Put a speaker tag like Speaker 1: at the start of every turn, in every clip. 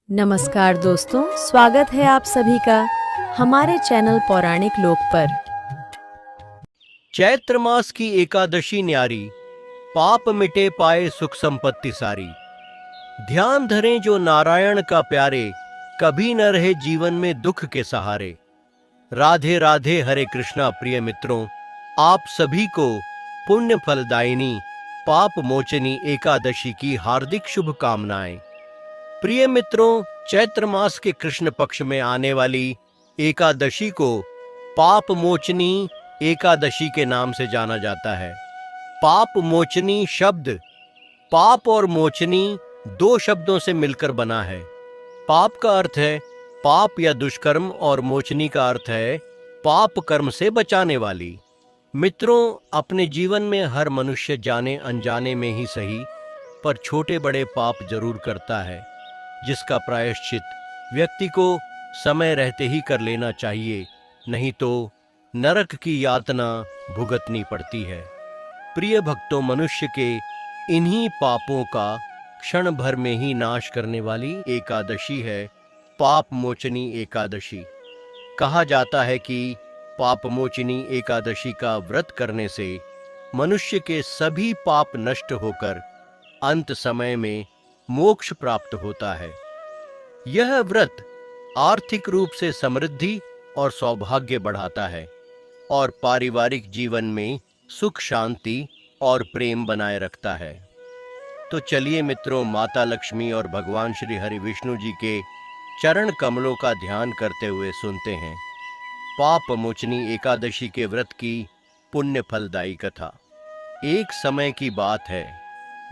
Speaker 1: नमस्कार दोस्तों, स्वागत है आप सभी का हमारे चैनल पौराणिक लोक पर।
Speaker 2: चैत्र मास की एकादशी न्यारी, पाप मिटे पाए सुख संपत्ति सारी। ध्यान धरें जो नारायण का प्यारे, कभी न रहे जीवन में दुख के सहारे। राधे राधे हरे कृष्णा प्रिय मित्रों, आप सभी को पुण्य फलदायिनी पाप मोचनी एकादशी की हार्दिक शुभकामनाएं। प्रिय मित्रों, चैत्र मास के कृष्ण पक्ष में आने वाली एकादशी को पाप मोचनी एकादशी के नाम से जाना जाता है। पाप मोचनी शब्द पाप और मोचनी दो शब्दों से मिलकर बना है। पाप का अर्थ है पाप या दुष्कर्म और मोचनी का अर्थ है पाप कर्म से बचाने वाली। मित्रों, अपने जीवन में हर मनुष्य जाने अनजाने में ही सही पर छोटे बड़े पाप जरूर करता है, जिसका प्रायश्चित व्यक्ति को समय रहते ही कर लेना चाहिए, नहीं तो नरक की यातना भुगतनी पड़ती है। प्रिय भक्तों, मनुष्य के इन्हीं पापों का क्षण भर में ही नाश करने वाली एकादशी है पाप मोचनी एकादशी। कहा जाता है कि पाप मोचनी एकादशी का व्रत करने से मनुष्य के सभी पाप नष्ट होकर अंत समय में मोक्ष प्राप्त होता है। यह व्रत आर्थिक रूप से समृद्धि और सौभाग्य बढ़ाता है और पारिवारिक जीवन में सुख शांति और प्रेम बनाए रखता है। तो चलिए मित्रों, माता लक्ष्मी और भगवान श्री हरि विष्णु जी के चरण कमलों का ध्यान करते हुए सुनते हैं पाप मोचनी एकादशी के व्रत की पुण्य फलदायी कथा। एक समय की बात है,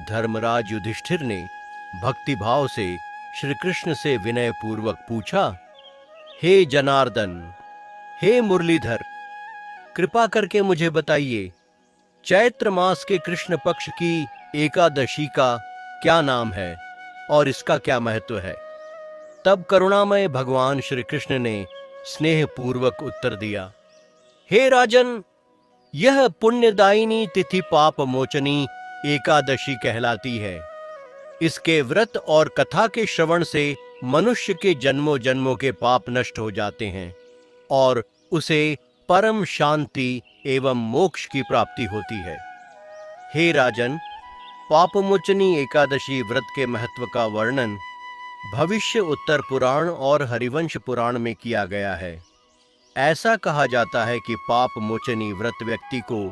Speaker 2: धर्मराज युधिष्ठिर ने भक्तिभाव से श्री कृष्ण से विनय पूर्वक पूछा, हे जनार्दन, हे मुरलीधर, कृपा करके मुझे बताइए, चैत्र मास के कृष्ण पक्ष की एकादशी का क्या नाम है और इसका क्या महत्व है। तब करुणामय भगवान श्री कृष्ण ने स्नेह पूर्वक उत्तर दिया, हे राजन, यह पुण्यदायिनी तिथि पाप मोचनी एकादशी कहलाती है। इसके व्रत और कथा के श्रवण से मनुष्य के जन्मों जन्मों के पाप नष्ट हो जाते हैं और उसे परम शांति एवं मोक्ष की प्राप्ति होती है। हे राजन, पापमोचनी एकादशी व्रत के महत्व का वर्णन भविष्य उत्तर पुराण और हरिवंश पुराण में किया गया है। ऐसा कहा जाता है कि पाप मोचनी व्रत व्यक्ति को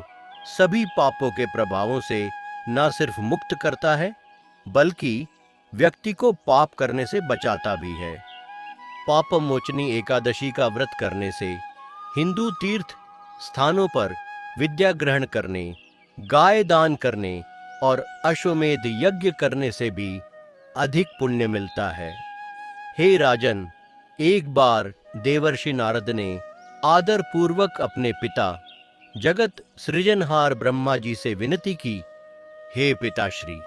Speaker 2: सभी पापों के प्रभावों से न सिर्फ मुक्त करता है, बल्कि व्यक्ति को पाप करने से बचाता भी है। पाप मोचनी एकादशी का व्रत करने से हिंदू तीर्थ स्थानों पर विद्या ग्रहण करने, गाय दान करने और अश्वमेध यज्ञ करने से भी अधिक पुण्य मिलता है। हे राजन, एक बार देवर्षि नारद ने आदर पूर्वक अपने पिता जगत सृजनहार ब्रह्मा जी से विनती की, हे पिताश्री,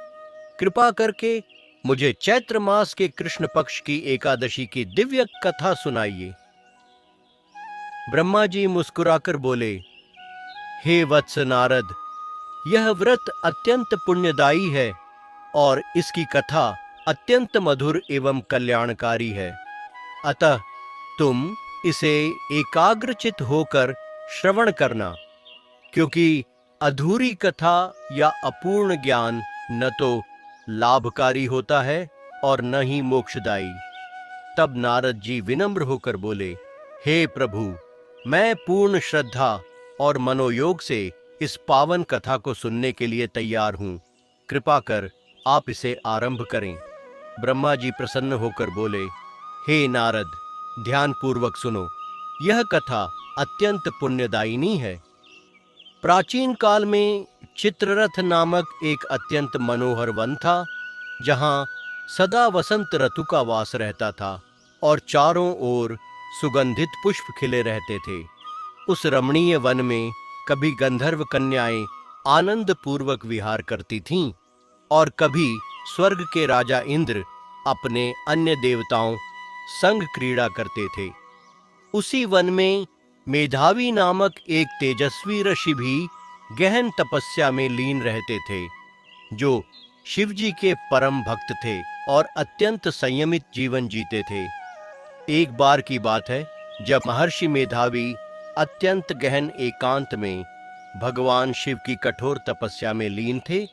Speaker 2: कृपा करके मुझे चैत्र मास के कृष्ण पक्ष की एकादशी की दिव्य कथा सुनाइए। ब्रह्मा जी मुस्कुराकर बोले, हे वत्स नारद, यह व्रत अत्यंत पुण्यदायी है और इसकी कथा अत्यंत मधुर एवं कल्याणकारी है। अतः तुम इसे एकाग्रचित होकर श्रवण करना, क्योंकि अधूरी कथा या अपूर्ण ज्ञान न तो लाभकारी होता है और न ही मोक्षदायी। तब नारद जी विनम्र होकर बोले, हे प्रभु, मैं पूर्ण श्रद्धा और मनोयोग से इस पावन कथा को सुनने के लिए तैयार हूँ। कृपा कर आप इसे आरंभ करें। ब्रह्मा जी प्रसन्न होकर बोले, हे नारद, ध्यान पूर्वक सुनो, यह कथा अत्यंत पुण्यदायिनी है। प्राचीन काल में चित्ररथ नामक एक अत्यंत मनोहर वन था, जहां सदा वसंत ऋतु का वास रहता था और चारों ओर सुगंधित पुष्प खिले रहते थे। उस रमणीय वन में कभी गंधर्व कन्याएं आनंद पूर्वक विहार करती थीं और कभी स्वर्ग के राजा इंद्र अपने अन्य देवताओं संग क्रीड़ा करते थे। उसी वन में मेधावी नामक एक तेजस्वी ऋषि भी गहन तपस्या में लीन रहते थे, जो शिव जी के परम भक्त थे और अत्यंत संयमित जीवन जीते थे। एक बार की बात है, जब महर्षि मेधावी अत्यंत गहन एकांत में भगवान शिव की कठोर तपस्या में लीन थे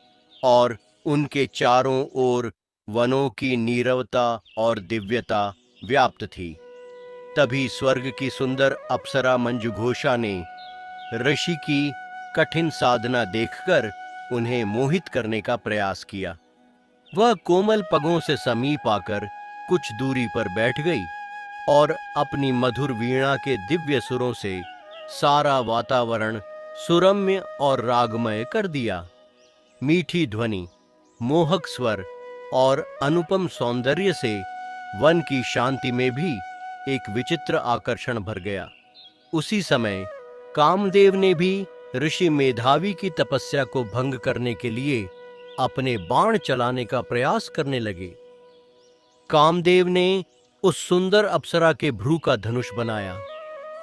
Speaker 2: और उनके चारों ओर वनों की नीरवता और दिव्यता व्याप्त थी, तभी स्वर्ग की सुंदर अप्सरा मंजुघोषा ने ऋषि की कठिन साधना देखकर उन्हें मोहित करने का प्रयास किया। वह कोमल पगों से समीप आकर कुछ दूरी पर बैठ गई और अपनी मधुर वीणा के दिव्य सुरों से सारा वातावरण सुरम्य और रागमय कर दिया। मीठी ध्वनि, मोहक स्वर और अनुपम सौंदर्य से वन की शांति में भी एक विचित्र आकर्षण भर गया। उसी समय कामदेव ने भी ऋषि मेधावी की तपस्या को भंग करने के लिए अपने बाण चलाने का प्रयास करने लगे। कामदेव ने उस सुंदर अप्सरा के भ्रू का धनुष बनाया,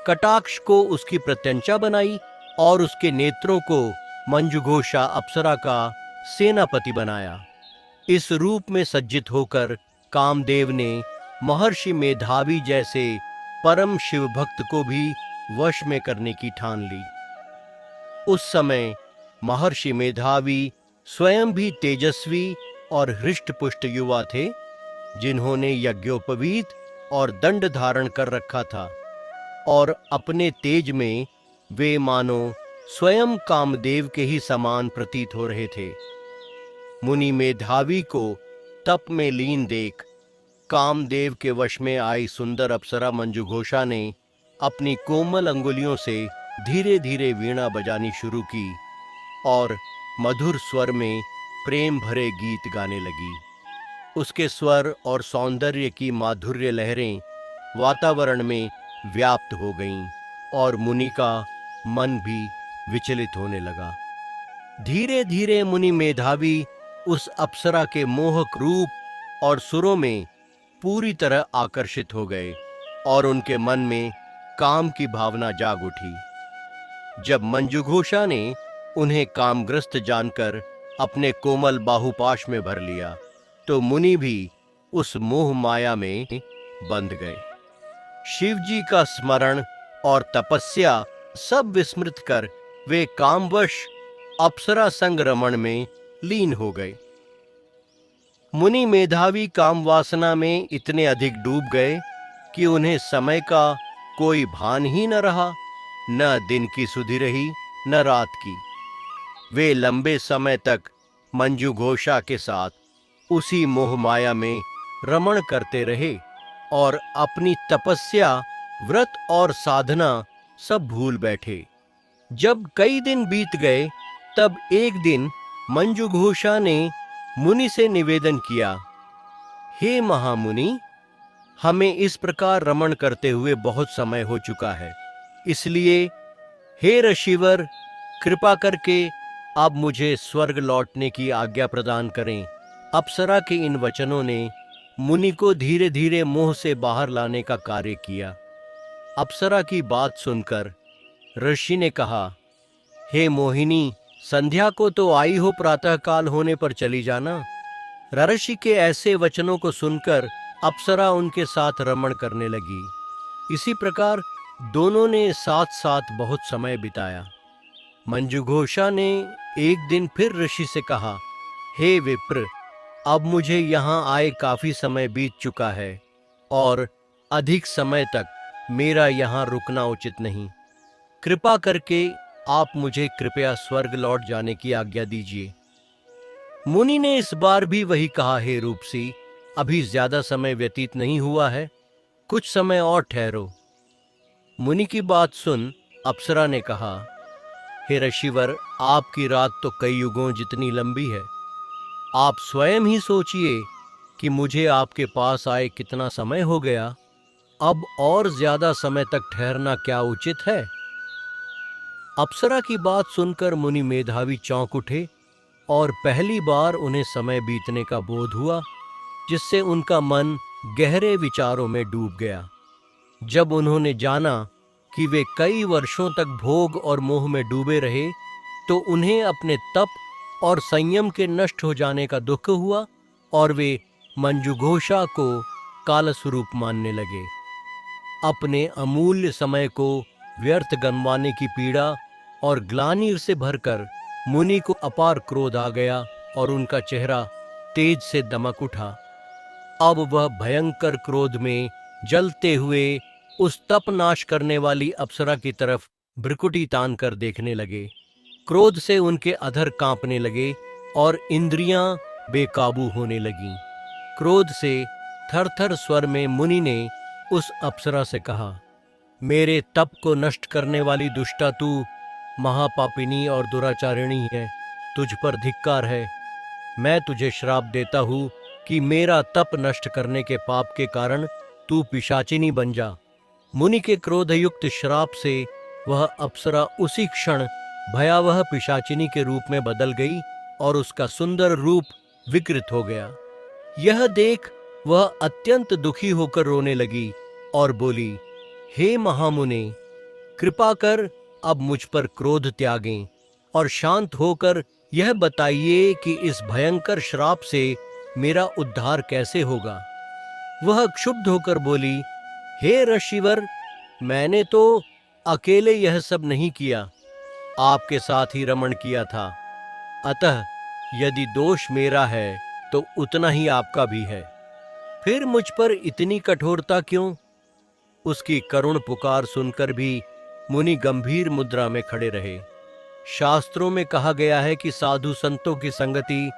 Speaker 2: कटाक्ष को उसकी प्रत्यंचा बनाई और उसके नेत्रों को मंजुघोषा अप्सरा का सेनापति बनाया। इस रूप में सज्जित होकर कामदेव ने महर्षि मेधावी जैसे परम शिव भक्त को भी वश में करने की ठान ली। उस समय महर्षि मेधावी स्वयं भी तेजस्वी और हृष्ट-पुष्ट युवा थे, जिन्होंने यज्ञोपवीत और दंड धारण कर रखा था और अपने तेज में वे मानो स्वयं कामदेव के ही समान प्रतीत हो रहे थे। मुनि मेधावी को तप में लीन देख कामदेव के वश में आई सुंदर अप्सरा मंजुघोषा ने अपनी कोमल अंगुलियों से धीरे धीरे वीणा बजानी शुरू की और मधुर स्वर में प्रेम भरे गीत गाने लगी। उसके स्वर और सौंदर्य की माधुर्य लहरें वातावरण में व्याप्त हो गईं और मुनि का मन भी विचलित होने लगा। धीरे धीरे मुनि मेधावी उस अप्सरा के मोहक रूप और सुरों में पूरी तरह आकर्षित हो गए और उनके मन में काम की भावना जाग उठी। जब मंजुघोषा ने उन्हें कामग्रस्त जानकर अपने कोमल बाहुपाश में भर लिया, तो मुनि भी उस मोह माया में बंध गए। शिव जी का स्मरण और तपस्या सब विस्मृत कर वे कामवश अप्सरा संग रमण में लीन हो गए। मुनि मेधावी काम वासना में इतने अधिक डूब गए कि उन्हें समय का कोई भान ही न रहा, न दिन की सुधि रही न रात की। वे लंबे समय तक मंजुघोषा के साथ उसी मोह माया में रमण करते रहे और अपनी तपस्या, व्रत और साधना सब भूल बैठे। जब कई दिन बीत गए, तब एक दिन मंजुघोषा ने मुनि से निवेदन किया, हे महामुनि, हमें इस प्रकार रमण करते हुए बहुत समय हो चुका है, इसलिए हे ऋषिवर, कृपा करके अब मुझे स्वर्ग लौटने की आज्ञा प्रदान करें। अप्सरा के इन वचनों ने मुनि को धीरे धीरे मोह से बाहर लाने का कार्य किया। अप्सरा की बात सुनकर ऋषि ने कहा, हे मोहिनी, संध्या को तो आई हो, प्रातःकाल होने पर चली जाना। ऋषि के ऐसे वचनों को सुनकर अप्सरा उनके साथ रमण करने लगी। इसी प्रकार दोनों ने साथ साथ बहुत समय बिताया। मंजुघोषा ने एक दिन फिर ऋषि से कहा, हे विप्र, अब मुझे यहाँ आए काफी समय बीत चुका है और अधिक समय तक मेरा यहाँ रुकना उचित नहीं। कृपा करके आप मुझे कृपया स्वर्ग लौट जाने की आज्ञा दीजिए। मुनि ने इस बार भी वही कहा, हे रूपसी, अभी ज्यादा समय व्यतीत नहीं हुआ है, कुछ समय और ठहरो। मुनि की बात सुन अप्सरा ने कहा, हे ऋषिवर, आपकी रात तो कई युगों जितनी लंबी है। आप स्वयं ही सोचिए कि मुझे आपके पास आए कितना समय हो गया। अब और ज्यादा समय तक ठहरना क्या उचित है? अप्सरा की बात सुनकर मुनि मेधावी चौंक उठे और पहली बार उन्हें समय बीतने का बोध हुआ, जिससे उनका मन गहरे विचारों में डूब गया। जब उन्होंने जाना कि वे कई वर्षों तक भोग और मोह में डूबे रहे, तो उन्हें अपने तप और संयम के नष्ट हो जाने का दुख हुआ और वे मंजुघोषा को कालस्वरूप मानने लगे। अपने अमूल्य समय को व्यर्थ गंवाने की पीड़ा और ग्लानि से भरकर मुनि को अपार क्रोध आ गया और उनका चेहरा तेज से दमक उठा। अब वह भयंकर क्रोध में जलते हुए उस तप नाश करने वाली अप्सरा की तरफ भ्रुकुटी तान कर देखने लगे। क्रोध से उनके अधर कांपने लगे और इंद्रियां बेकाबू होने लगीं। क्रोध से थर-थर स्वर में मुनि ने उस अप्सरा से कहा, मेरे तप को नष्ट करने वाली दुष्टा तू महापापिनी और दुराचारिणी है, तुझ पर धिक्कार है। मैं तुझे श्राप देता हूँ कि मेरा तप नष्ट करने के पाप के कारण तू पिशाचिनी बन जा। मुनि के क्रोधयुक्त श्राप से वह अप्सरा उसी क्षण भयावह पिशाचिनी के रूप में बदल गई और उसका सुंदर रूप विकृत हो गया। यह देख वह अत्यंत दुखी होकर रोने लगी और बोली, हे महामुने, कृपा कर अब मुझ पर क्रोध त्यागें और शांत होकर यह बताइए कि इस भयंकर श्राप से मेरा उद्धार कैसे होगा। वह क्षुब्ध होकर बोली, हे ऋषिवर, मैंने तो अकेले यह सब नहीं किया, आपके साथ ही रमण किया था। अतः यदि दोष मेरा है तो उतना ही आपका भी है। फिर मुझ पर इतनी कठोरता क्यों? उसकी करुण पुकार सुनकर भी मुनि गंभीर मुद्रा में खड़े रहे। शास्त्रों में कहा गया है कि साधु संतों की संगति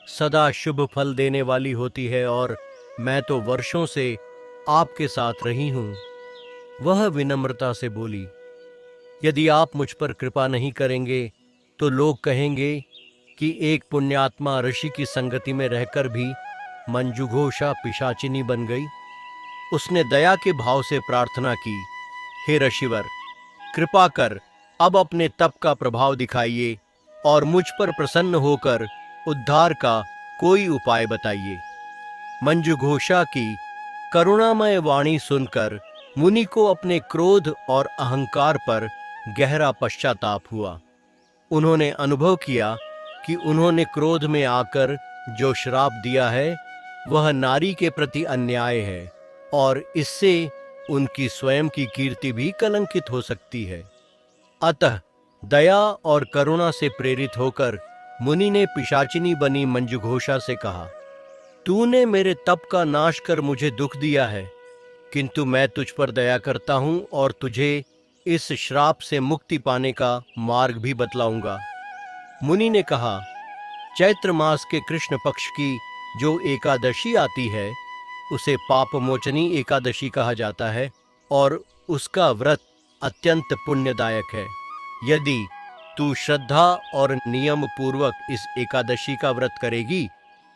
Speaker 2: सदा शुभ फल देने वाली होती है और मैं तो वर्षों से आपके साथ रही हूं। वह विनम्रता से बोली, यदि आप मुझ पर कृपा नहीं करेंगे तो लोग कहेंगे कि एक पुण्यात्मा ऋषि की संगति में रहकर भी मंजुघोषा पिशाचिनी बन गई। उसने दया के भाव से प्रार्थना की, हे ऋषिवर, कृपा कर अब अपने तप का प्रभाव दिखाइए और मुझ पर प्रसन्न होकर उद्धार का कोई उपाय बताइए। मंजुघोषा की करुणामय वाणी सुनकर मुनि को अपने क्रोध और अहंकार पर गहरा पश्चाताप हुआ। उन्होंने अनुभव किया कि उन्होंने क्रोध में आकर जो श्राप दिया है वह नारी के प्रति अन्याय है और इससे उनकी स्वयं की कीर्ति भी कलंकित हो सकती है। अतः दया और करुणा से प्रेरित होकर मुनि ने पिशाचिनी बनी मंजुघोषा से कहा, तूने मेरे तप का नाश कर मुझे दुख दिया है, किंतु मैं तुझ पर दया करता हूं और तुझे इस श्राप से मुक्ति पाने का मार्ग भी बतलाऊंगा। मुनि ने कहा, चैत्र मास के कृष्ण पक्ष की जो एकादशी आती है उसे पापमोचनी एकादशी कहा जाता है और उसका व्रत अत्यंत पुण्यदायक है। यदि तू श्रद्धा और नियम पूर्वक इस एकादशी का व्रत करेगी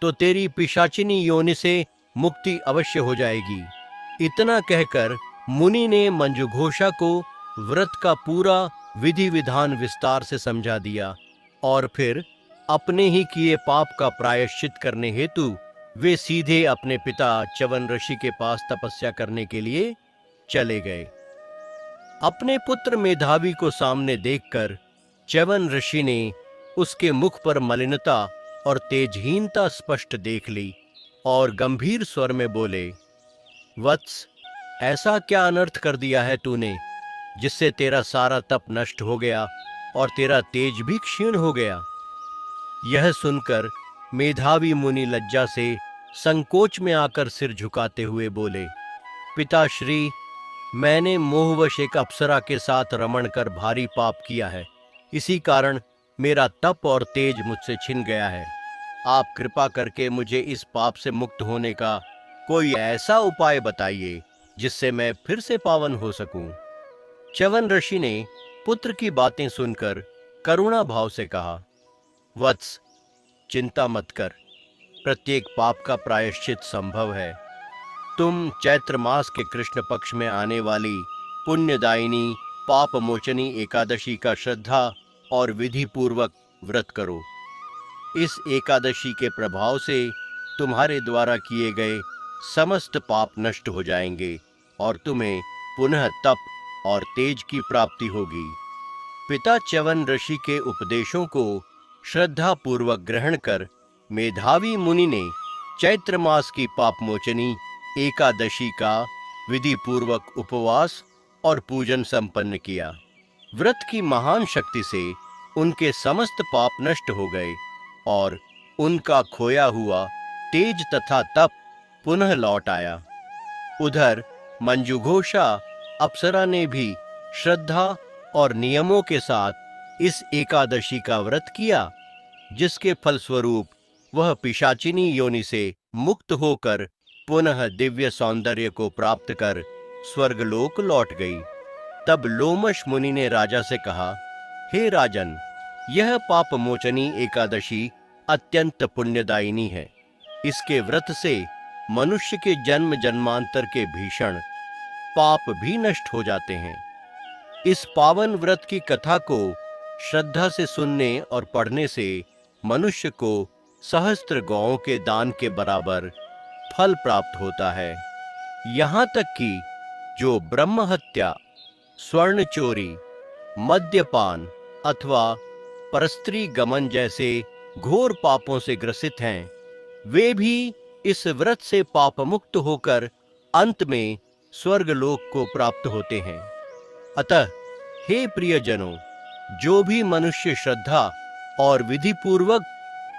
Speaker 2: तो तेरी पिशाचिनी योनि से मुक्ति अवश्य हो जाएगी। इतना कहकर मुनि ने मंजुघोषा को व्रत का पूरा विधि विधान विस्तार से समझा दिया और फिर अपने ही किए पाप का प्रायश्चित करने हेतु वे सीधे अपने पिता च्यवन ऋषि के पास तपस्या करने के लिए चले गए। अपने पुत्र मेधावी को सामने देखकर च्यवन ऋषि ने उसके मुख पर मलिनता और तेजहीनता स्पष्ट देख ली और गंभीर स्वर में बोले, वत्स, ऐसा क्या अनर्थ कर दिया है तूने जिससे तेरा सारा तप नष्ट हो गया और तेरा तेज भी क्षीण हो गया। यह सुनकर मेधावी मुनि लज्जा से संकोच में आकर सिर झुकाते हुए बोले, पिताश्री, मैंने मोहवश एक अप्सरा के साथ रमण कर भारी पाप किया है, इसी कारण मेरा तप और तेज मुझसे छिन गया है। आप कृपा करके मुझे इस पाप से मुक्त होने का कोई ऐसा उपाय बताइए जिससे मैं फिर से पावन हो सकूं। च्यवन ऋषि ने पुत्र की बातें सुनकर करुणा भाव से कहा, वत्स, चिंता मत कर, प्रत्येक पाप का प्रायश्चित संभव है। तुम चैत्र मास के कृष्ण पक्ष में आने वाली पुण्यदायिनी पाप मोचनी एकादशी का श्रद्धा और विधि पूर्वक व्रत करो। इस एकादशी के प्रभाव से तुम्हारे द्वारा किए गए समस्त पाप नष्ट हो जाएंगे और तुम्हें पुनः तप और तेज की प्राप्ति होगी। पिता च्यवन ऋषि के उपदेशों को श्रद्धा पूर्वक ग्रहण कर मेधावी मुनि ने चैत्र मास की पापमोचनी एकादशी का विधि पूर्वक उपवास और पूजन संपन्न किया। व्रत की महान शक्ति से उनके समस्त पाप नष्ट हो गए और उनका खोया हुआ तेज तथा तप पुनः लौट आया। उधर मंजुघोषा अप्सरा ने भी श्रद्धा और नियमों के साथ इस एकादशी का व्रत किया, जिसके फलस्वरूप वह पिशाचिनी योनि से मुक्त होकर पुनः दिव्य सौंदर्य को प्राप्त कर स्वर्गलोक लौट गई। तब लोमश मुनि ने राजा से कहा, हे राजन, यह पापमोचनी एकादशी अत्यंत पुण्यदायिनी है। इसके व्रत से मनुष्य के जन्म जन्मांतर के भीषण पाप भी नष्ट हो जाते हैं। इस पावन व्रत की कथा को श्रद्धा से सुनने और पढ़ने से मनुष्य को सहस्त्र गौओं के दान के बराबर फल प्राप्त होता है। यहाँ तक कि जो ब्रह्म हत्या, स्वर्ण चोरी, मद्यपान अथवा परस्त्री गमन जैसे घोर पापों से ग्रसित हैं, वे भी इस व्रत से पाप मुक्त होकर अंत में स्वर्गलोक को प्राप्त होते हैं। अतः हे प्रियजनों, जो भी मनुष्य श्रद्धा और विधि पूर्वक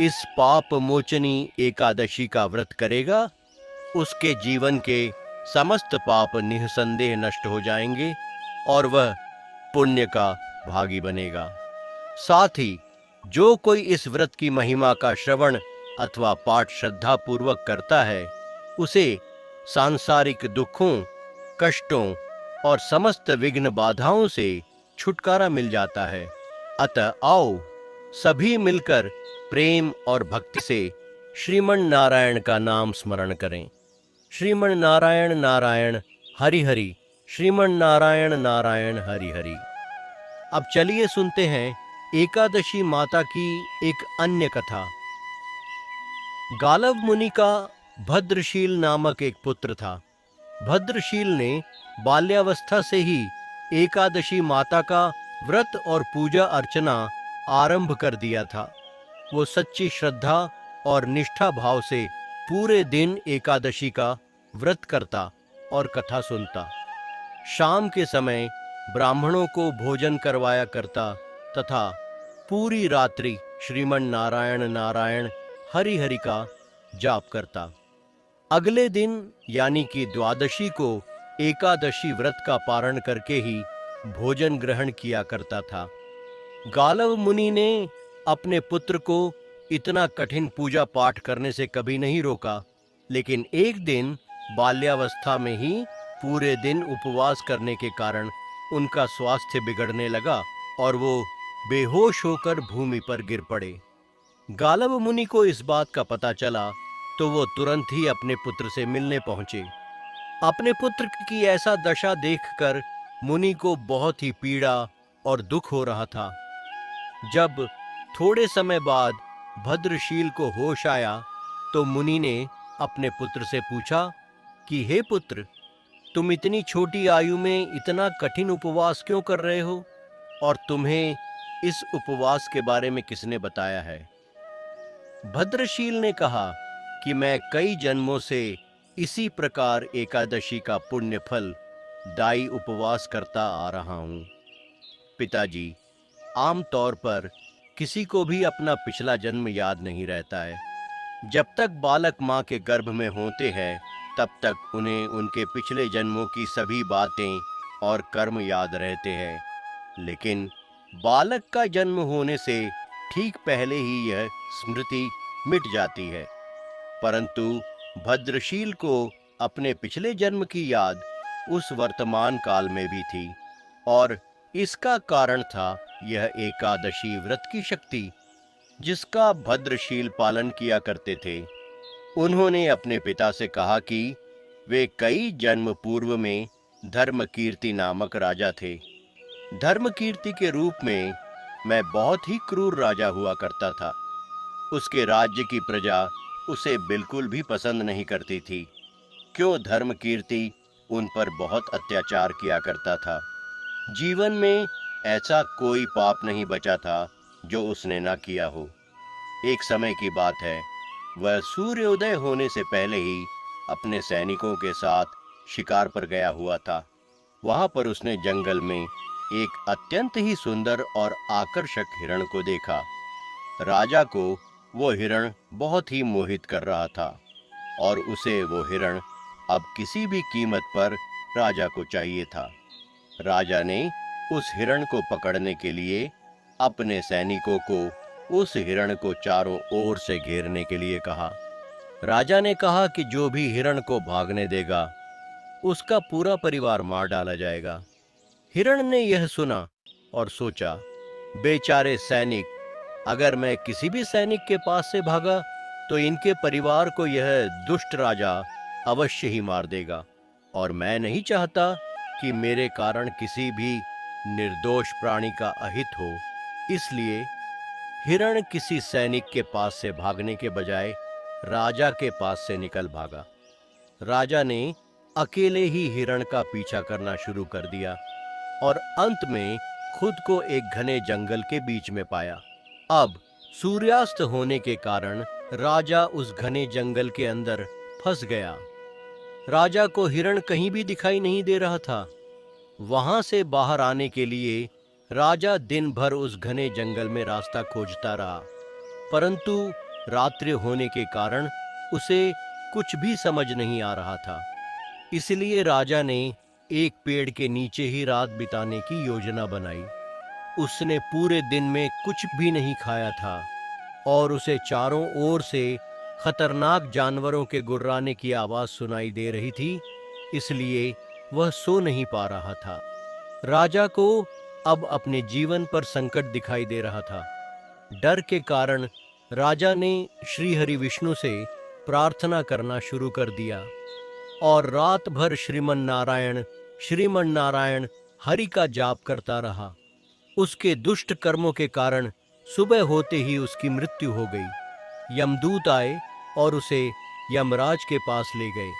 Speaker 2: इस पाप मोचनी एकादशी का व्रत करेगा, उसके जीवन के समस्त पाप निःसंदेह नष्ट हो जाएंगे और वह पुण्य का भागी बनेगा। साथ ही जो कोई इस व्रत की महिमा का श्रवण अथवा पाठ श्रद्धा पूर्वक करता है, उसे सांसारिक दुखों, कष्टों और समस्त विघ्न बाधाओं से छुटकारा मिल जाता है। अतः आओ सभी मिलकर प्रेम और भक्ति से श्रीमन नारायण का नाम स्मरण करें। श्रीमन नारायण नारायण हरि हरि, श्रीमन नारायण नारायण हरि हरि। अब चलिए सुनते हैं एकादशी माता की एक अन्य कथा। गालव मुनि का भद्रशील नामक एक पुत्र था। भद्रशील ने बाल्यावस्था से ही एकादशी माता का व्रत और पूजा अर्चना आरंभ कर दिया था। वो सच्ची श्रद्धा और निष्ठा भाव से पूरे दिन एकादशी का व्रत करता और कथा सुनता। शाम के समय ब्राह्मणों को भोजन करवाया करता तथा पूरी रात्रि श्रीमन नारायण नारायण हरि हरि का जाप करता। अगले दिन यानी कि द्वादशी को एकादशी व्रत का पारण करके ही भोजन ग्रहण किया करता था। गालव मुनि ने अपने पुत्र को इतना कठिन पूजा पाठ करने से कभी नहीं रोका, लेकिन एक दिन बाल्यावस्था में ही पूरे दिन उपवास करने के कारण उनका स्वास्थ्य बिगड़ने लगा और वो बेहोश होकर भूमि पर गिर पड़े। गालव मुनि को इस बात का पता चला तो वो तुरंत ही अपने पुत्र से मिलने पहुंचे। अपने पुत्र की ऐसा दशा देखकर मुनि को बहुत ही पीड़ा और दुख हो रहा था। जब थोड़े समय बाद भद्रशील को होश आया तो मुनि ने अपने पुत्र से पूछा कि हे पुत्र, तुम इतनी छोटी आयु में इतना कठिन उपवास क्यों कर रहे हो और तुम्हें इस उपवास के बारे में किसने बताया है? भद्रशील ने कहा कि मैं कई जन्मों से इसी प्रकार एकादशी का पुण्य फल दाई उपवास करता आ रहा हूँ। पिताजी, आमतौर पर किसी को भी अपना पिछला जन्म याद नहीं रहता है। जब तक बालक माँ के गर्भ में होते हैं तब तक उन्हें उनके पिछले जन्मों की सभी बातें और कर्म याद रहते हैं, लेकिन बालक का जन्म होने से ठीक पहले ही यह स्मृति मिट जाती है। परंतु भद्रशील को अपने पिछले जन्म की याद उस वर्तमान काल में भी थी और इसका कारण था यह एकादशी व्रत की शक्ति, जिसका भद्रशील पालन किया करते थे। उन्होंने अपने पिता से कहा कि वे कई जन्म पूर्व में धर्मकीर्ति नामक राजा थे। धर्मकीर्ति के रूप में मैं बहुत ही क्रूर राजा हुआ करता था। उसके राज्य की प्रजा उसे बिल्कुल भी पसंद नहीं करती थी, क्यों धर्मकीर्ति उन पर बहुत अत्याचार किया करता था। जीवन में ऐसा कोई पाप नहीं बचा था जो उसने ना किया हो। एक समय की बात है, वह सूर्योदय होने से पहले ही अपने सैनिकों के साथ शिकार पर गया हुआ था। वहां पर उसने जंगल में एक अत्यंत ही सुंदर और आकर्षक हिरण को देखा। राजा को वो हिरण बहुत ही मोहित कर रहा था और उसे वो हिरण अब किसी भी कीमत पर राजा को चाहिए था। राजा ने उस हिरण को पकड़ने के लिए अपने सैनिकों को उस हिरण को चारों ओर से घेरने के लिए कहा। राजा ने कहा कि जो भी हिरण को भागने देगा उसका पूरा परिवार मार डाला जाएगा। हिरण ने यह सुना और सोचा, बेचारे सैनिक, अगर मैं किसी भी सैनिक के पास से भागा तो इनके परिवार को यह दुष्ट राजा अवश्य ही मार देगा और मैं नहीं चाहता कि मेरे कारण किसी भी निर्दोष प्राणी का अहित हो। इसलिए हिरण किसी सैनिक के पास से भागने के बजाय राजा के पास से निकल भागा। राजा ने अकेले ही हिरण का पीछा करना शुरू कर दिया और अंत में खुद को एक घने जंगल के बीच में पाया। अब सूर्यास्त होने के कारण राजा उस घने जंगल के अंदर फंस गया। राजा को हिरण कहीं भी दिखाई नहीं दे रहा था। वहां से बाहर आने के लिए राजा दिन भर उस घने जंगल में रास्ता खोजता रहा, परंतु रात्रि होने के कारण उसे कुछ भी समझ नहीं आ रहा था। इसलिए राजा ने एक पेड़ के नीचे ही रात बिताने की योजना बनाई। उसने पूरे दिन में कुछ भी नहीं खाया था और उसे चारों ओर से खतरनाक जानवरों के गुर्राने की आवाज सुनाई दे रही थी, इसलिए वह सो नहीं पा रहा था। राजा को अब अपने जीवन पर संकट दिखाई दे रहा था। डर के कारण राजा ने श्री हरि विष्णु से प्रार्थना करना शुरू कर दिया और रात भर श्रीमन नारायण हरि का जाप करता रहा। उसके दुष्ट कर्मों के कारण सुबह होते ही उसकी मृत्यु हो गई। यमदूत आए और उसे यमराज के पास ले गए।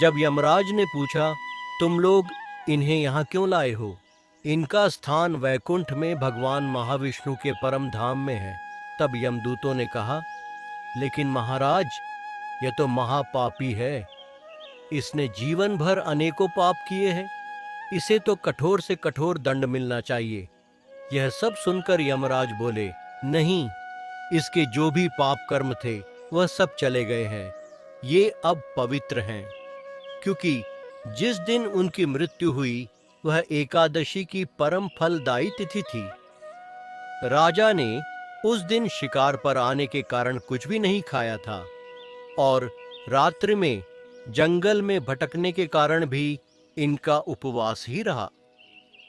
Speaker 2: जब यमराज ने पूछा, तुम लोग इन्हें यहाँ क्यों लाए हो? इनका स्थान वैकुंठ में भगवान महाविष्णु के परम धाम में है। तब यमदूतों ने कहा, लेकिन महाराज, यह तो महापापी है। इसने जीवन भर अनेकों पाप किए हैं। इसे तो कठोर से कठोर दंड मिलना चाहिए। यह सब सुनकर यमराज बोले, नहीं, इसके जो भी पाप कर्म थे वह सब चले गए हैं। ये अब पवित्र हैं, क्योंकि जिस दिन उनकी मृत्यु हुई वह एकादशी की परम फलदायी तिथि थी। राजा ने उस दिन शिकार पर आने के कारण कुछ भी नहीं खाया था और रात्रि में जंगल में भटकने के कारण भी इनका उपवास ही रहा।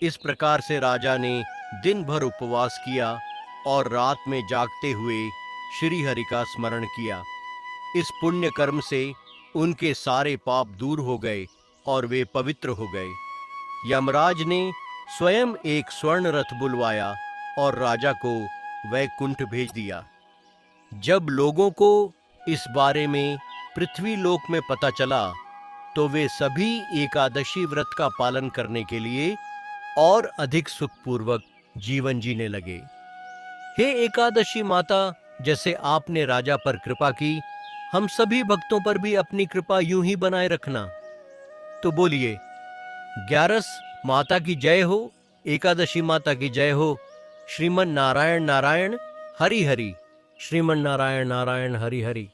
Speaker 2: इस प्रकार से राजा ने दिन भर उपवास किया और रात में जागते हुए श्री हरि का स्मरण किया। इस पुण्य कर्म से उनके सारे पाप दूर हो गए और वे पवित्र हो गए। यमराज ने स्वयं एक स्वर्ण रथ बुलवाया और राजा को वैकुंठ भेज दिया। जब लोगों को इस बारे में पृथ्वी लोक में पता चला तो वे सभी एकादशी व्रत का पालन करने के लिए और अधिक सुखपूर्वक जीवन जीने लगे। हे एकादशी माता, जैसे आपने राजा पर कृपा की, हम सभी भक्तों पर भी अपनी कृपा यूं ही बनाए रखना। तो बोलिए, 11 माता की जय हो, एकादशी माता की जय हो। श्रीमन नारायण नारायण हरि हरि, श्रीमन नारायण नारायण हरि हरि।